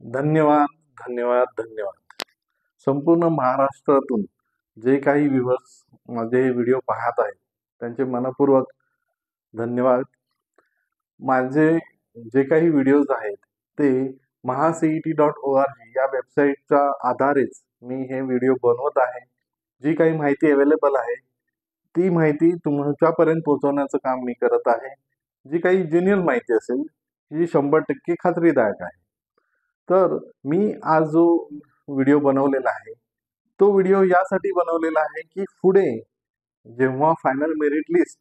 धन्यवाद, धन्यवाद, धन्यवाद. संपूर्ण महाराष्ट्रातून जे काही व्ह्यूअर्स माझे व्हिडिओ पाहत आहेत, त्यांचे मनःपूर्वक धन्यवाद. माझे जे काही व्हिडिओज आहेत ते mahaCET.org या वेबसाईटच्या आधारेच मी हे व्हिडिओ बनवत आहे. जी काही माहिती अवेलेबल आहे ती माहिती तुमच्यापर्यंत पोहोचवण्याचं काम मी करत आहे. जी काही जेन्युइन माहिती असेल जी 100% खात्रीदायक आहे. तर मी आज जो व्हिडिओ बनवलेला आहे तो व्हिडिओ यासाठी बनवलेला आहे की पुढे जेव्हा फायनल मेरिट लिस्ट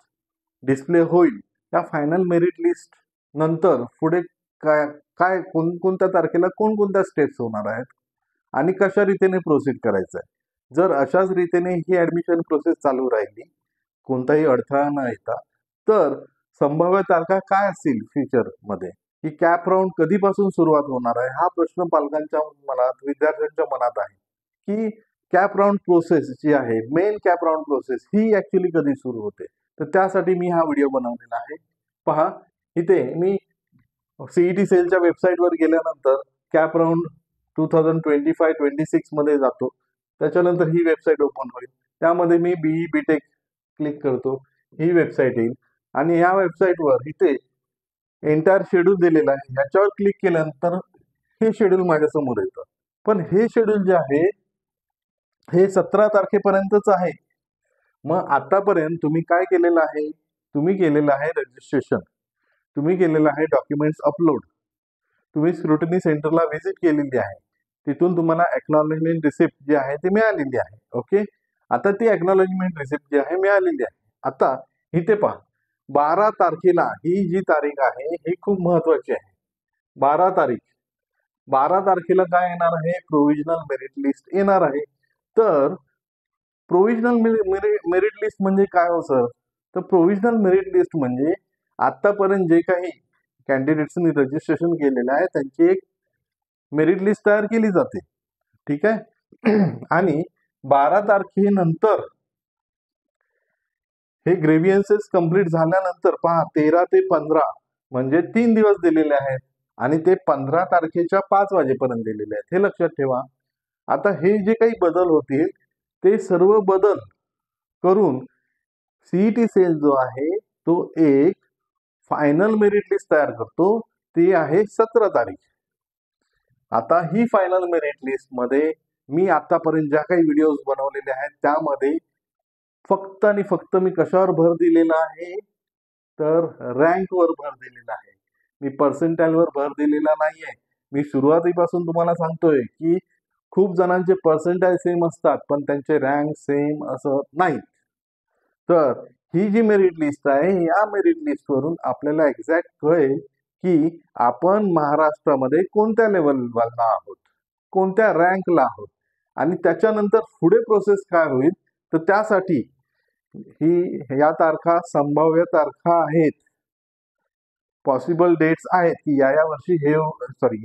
डिस्प्ले होईल त्या फायनल मेरिट लिस्ट नंतर पुढे काय काय कोणकोणत्या तारखेला कोणकोणत्या स्टेप्स होणार आहेत आणि कशा रीतीने प्रोसीड करायचं आहे. जर अशाच रीतीने ही ऍडमिशन प्रोसेस चालू राहिली कोणताही अडथळा न येता तर संभाव्य तारखा काय असतील फ्युचर मध्ये की कॅप राऊंड कधीपासून सुरुवात होणार आहे हा प्रश्न पालकांच्या मनात विद्यार्थ्यांच्या मनात आहे की कॅप राऊंड प्रोसेस जी आहे मेन कॅप राऊंड प्रोसेस ही ऍक्च्युली कधी सुरू होते. तर त्यासाठी मी हा व्हिडिओ बनवलेला आहे. पहा इथे मी सीईटी सेलच्या वेबसाईटवर गेल्यानंतर कॅप राऊंड 2025-26 मध्ये जातो. त्याच्यानंतर ही वेबसाईट ओपन होईल. त्यामध्ये मी बीई बीटेक क्लिक करतो. ही वेबसाईट येईल आणि या वेबसाईटवर इथे एंटायर शेड्यूल दिलेला आहे. याच्यावर क्लिक केल्यानंतर हे शेड्यूल माझ्यासमोर येतं. पण हे शेड्यूल जे आहे हे 17 तारखेपर्यंतच आहे. मग आतापर्यंत तुम्ही काय केलेलं आहे? तुम्ही केलेलं आहे रजिस्ट्रेशन, तुम्ही केलेलं आहे डॉक्युमेंट्स अपलोड, तुम्ही स्क्रुटनी सेंटरला व्हिजिट केलेली आहे. तिथून तुम्हाला एक्नॉलेजमेंट रिसिप्ट जी आहे ती मिळालेली आहे. ओके, आता ती एक्नॉलेजमेंट रिसिप्ट जी आहे मिळालेली आहे. आता इथे पहा 12 तारखेला ही जी तारीख आहे ही खूप महत्वाची आहे. 12 तारीख 12 तारखेला काय येणार आहे? प्रोव्हिजनल मेरिट लिस्ट येणार आहे. तर प्रोव्हिजनल मेरिट लिस्ट म्हणजे काय हो सर? तर प्रोव्हिजनल मेरिट लिस्ट म्हणजे आतापर्यंत जे काही कॅन्डिडेट्सनी रजिस्ट्रेशन केलेलं आहे त्यांची एक मेरिट लिस्ट तयार केली जाते. ठीक आहे. आणि 12 तारखेनंतर हे ग्रेव्हियन्सेस कंप्लीट झाल्यानंतर पहा 13 ते 15 म्हणजे 3 दिवस दिलेले आहेत आणि ते 15 तारखेच्या 5 वाजेपर्यंत दिलेले आहेत. हे लक्षात ठेवा. आता हे जे काही बदल होतील ते सर्व बदल करून सीईटी सेल जो आहे तो एक फायनल मेरिट लिस्ट तयार करतो. ती आहे 17 तारीख. आता ही फायनल मेरिट लिस्ट मध्ये मी आतापर्यंत ज्या काही व्हिडिओज बनवलेले आहेत त्यामध्ये फक्त आणि फक्त मी कशावर भर दिलेला आहे? तर रँकवर भर दिलेला आहे. मी पर्सेंटाईलवर भर दिलेला नाहीये. मी सुरुवातीपासून तुम्हाला सांगतोय की खूप जणांचे पर्सेंटाईल सेम असतात पण त्यांचे रँक सेम असत नाही. तर ही जी मेरिट लिस्ट आहे या मेरिट लिस्ट वरून आपल्याला एक्झॅक्ट कळेल की आपण महाराष्ट्रामध्ये कोणत्या लेवलला आहोत, कोणत्या रँकला आहोत आणि त्याच्यानंतर पुढे प्रोसेस काय होईल. तर त्यासाठी ही या तारखा संभाव्य तारखा आहेत, पॉसिबल डेट्स आहेत की या वर्षी हे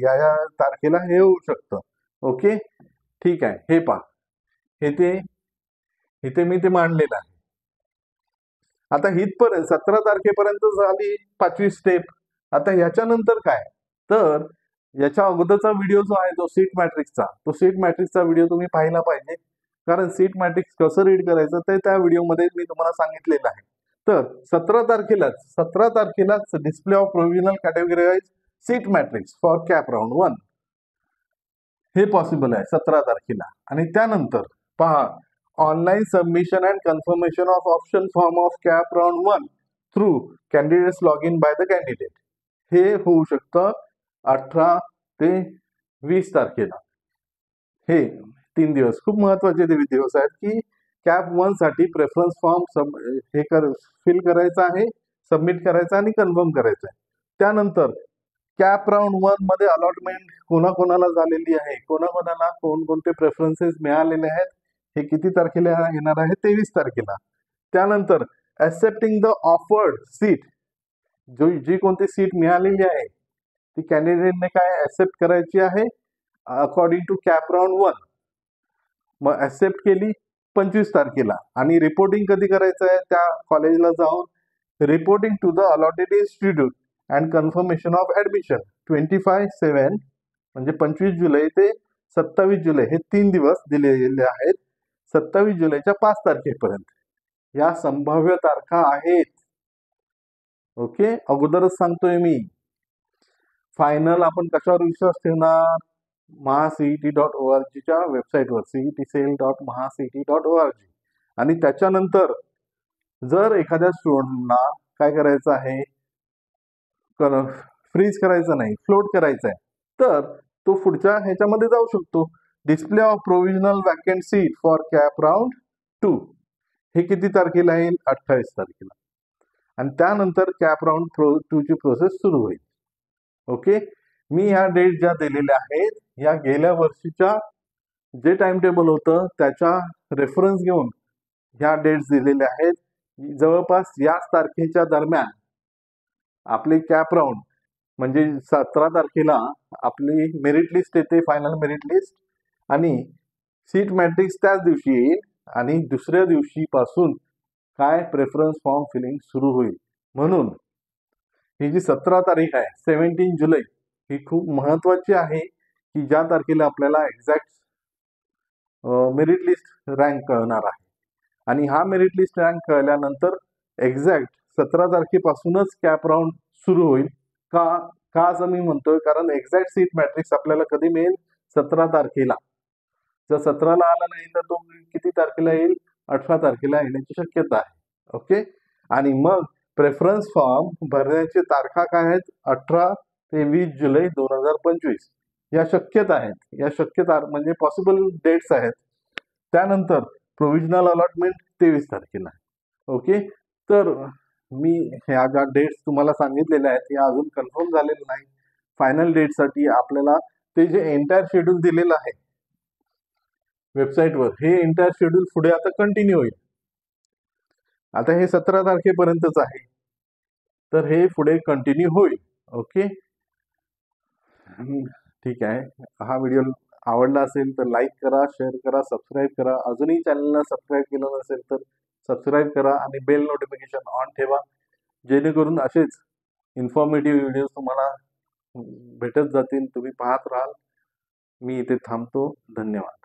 या तारखेला हे होऊ शकतं. ओके, ठीक आहे. हे पहा इथे मी ते मांडलेलं आहे. आता इथपर्यंत 17 तारखेपर्यंत झाली 5वी स्टेप. आता याच्यानंतर काय? तर याच्या अगोदरचा व्हिडिओ जो आहे तो सीट मॅट्रिक्सचा व्हिडिओ तुम्ही पाहिला पाहिजे. कारण सीट मॅट्रिक्स कसं रीड करायचं ते त्या व्हिडिओमध्ये मी तुम्हाला सांगितलेलं आहे. तर 17 तारखेलाच display of provisional categorized seat matrix for CAP round 1 हे पॉसिबल आहे 17 तारखेला. आणि त्यानंतर पहा online submission and confirmation of option form of CAP round 1 through candidates log in by the candidate हे होऊ शकतं 18 ते 20 तारखेला. हे 3 दिवस खूप महत्वाचे दिवस आहेत की कॅप 1 साठी प्रेफरन्स फॉर्म फिल करायचा आहे, सबमिट करायचा आणि कन्फर्म करायचं आहे. त्यानंतर कॅप राऊंड 1 मध्ये अलॉटमेंट कोणाकोणाला झालेली आहे, कोणाकोणाला कोणकोणते प्रेफरन्सेस मिळालेले आहेत हे किती तारखेला येणार आहे? 23 तारखेला. त्यानंतर ऍक्सेप्टिंग द ऑफर्ड सीट जी कोणती सीट मिळालेली आहे ती कॅन्डिडेटने काय ऍक्सेप्ट करायची आहे अकॉर्डिंग टू कॅप राऊंड 1. मग ऍक्सेप्ट केली 25 तारखेला आणि रिपोर्टिंग कधी करायचं आहे? त्या कॉलेजला जाऊन reporting to the allotted institute and confirmation of admission 25/7 म्हणजे 25 जुलै ते 27 जुलै हे 3 दिवस दिलेले आहेत. 27 जुलैच्या 5 तारखेपर्यंत या संभाव्य तारखा आहेत. ओके, अगोदरच सांगतोय मी. फायनल आपण कशावर विश्वास ठेवणार? mahaCET.org वेबसाईटवर cetcell.mahaCET.org. आणि त्याच्यानंतर जर एखाद्या स्टुडंटला काय करायचं आहे, फ्रीज करायचं नाही, फ्लोट करायचं आहे, तर तो पुढच्या ह्याच्यामध्ये जाऊ शकतो. Display of provisional vacant seat for CAP round 2 हे किती तारखेला येईल? 28 तारखेला. आणि त्यानंतर कॅप राऊंड 2 ची प्रोसेस सुरू होईल. ओके, मी ह्या डेट ज्या दिलेल्या आहेत या गेल्या वर्षीच्या जे टाइम टेबल होतं त्याच्या रेफरन्स घेऊन ह्या डेट्स दिलेल्या आहेत. जवळपास याच तारखेच्या दरम्यान आपले कॅप राऊंड म्हणजे 17 तारखेला आपली मेरिट लिस्ट येते, फायनल मेरिट लिस्ट, आणि सीट मॅट्रिक्स त्याच दिवशी येईल. आणि दुसऱ्या दिवशी पासून काय प्रेफरन्स फॉर्म फिलिंग सुरू होईल. म्हणून ही जी 17 तारीख आहे 17 जुलै ही खूप महत्वाची आहे की ज्या तारखेला आपल्याला एक्झॅक्ट मेरिट लिस्ट रँक कळणार आहे. आणि हा मेरिट लिस्ट रँक कळल्यानंतर एक्झॅक्ट 17 तारखेपासूनच कॅप राऊंड सुरू होईल. का असं मी म्हणतोय? कारण एक्झॅक्ट सीट मॅट्रिक्स आपल्याला कधी मिळेल? 17 तारखेला. जर 17ला आला नाही तर तो किती तारखेला येईल? 18 तारखेला येण्याची शक्यता आहे. ओके, आणि मग प्रेफरन्स फॉर्म भरण्याची तारखा काय आहेत? 18 ते 20 जुलै 2025 या शक्यता आहेत. या शक्यता म्हणजे पॉसिबल डेट्स आहेत. त्यानंतर प्रोव्हिजनल अलॉटमेंट 23 तारखेला. ओके, तर मी ह्या ज्या डेट्स तुम्हाला सांगितलेल्या आहेत या अजून कन्फर्म झालेल्या नाही. फायनल डेटसाठी आपल्याला ते जे एंटायर शेड्यूल दिलेलं आहे वेबसाईटवर, हे एंटायर शेड्यूल पुढे आता कंटिन्यू होईल. आता हे 17 तारखेपर्यंतच आहे, तर हे पुढे कंटिन्यू होईल. ओके, ठीक आहे. हा व्हिडिओ आवडला असेल तर लाईक करा, शेअर करा, सबस्क्राईब करा. अजूनही चॅनलला सबस्क्राईब केलं नसेल तर सबस्क्राईब करा आणि बेल नोटिफिकेशन ऑन ठेवा, जेणेकरून असेच इन्फॉर्मेटिव्ह व्हिडिओ तुम्हाला भेटत जातील. तुम्ही पाहत राहाल. मी इथे थांबतो. धन्यवाद.